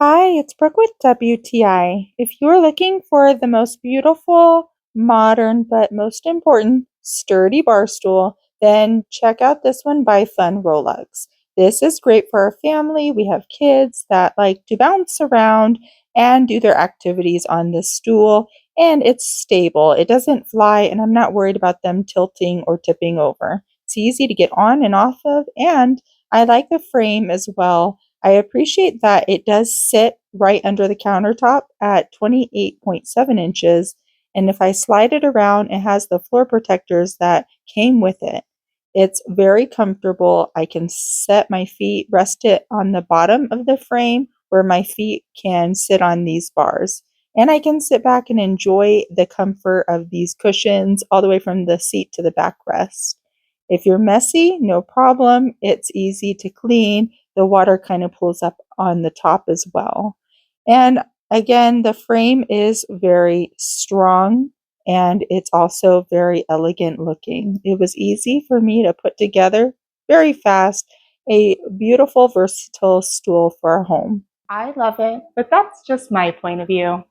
Hi, it's Brooke with WTI. If you're looking for the most beautiful, modern, but most important, sturdy bar stool, then check out this one by FUNROLUX. This is great for our family. We have kids that like to bounce around and do their activities on this stool, and it's stable. It doesn't fly, and I'm not worried about them tilting or tipping over. It's easy to get on and off of, and I like the frame as well. I appreciate that it does sit right under the countertop at 28.7 inches, and if I slide it around, it has the floor protectors that came with it. It's very comfortable. I can set my feet, rest it on the bottom of the frame where my feet can sit on these bars. And I can sit back and enjoy the comfort of these cushions all the way from the seat to the backrest. If you're messy, no problem. It's easy to clean. The water kind of pulls up on the top as well. And again, the frame is very strong and it's also very elegant looking. It was easy for me to put together very fast a beautiful, versatile stool for our home. I love it, but that's just my point of view.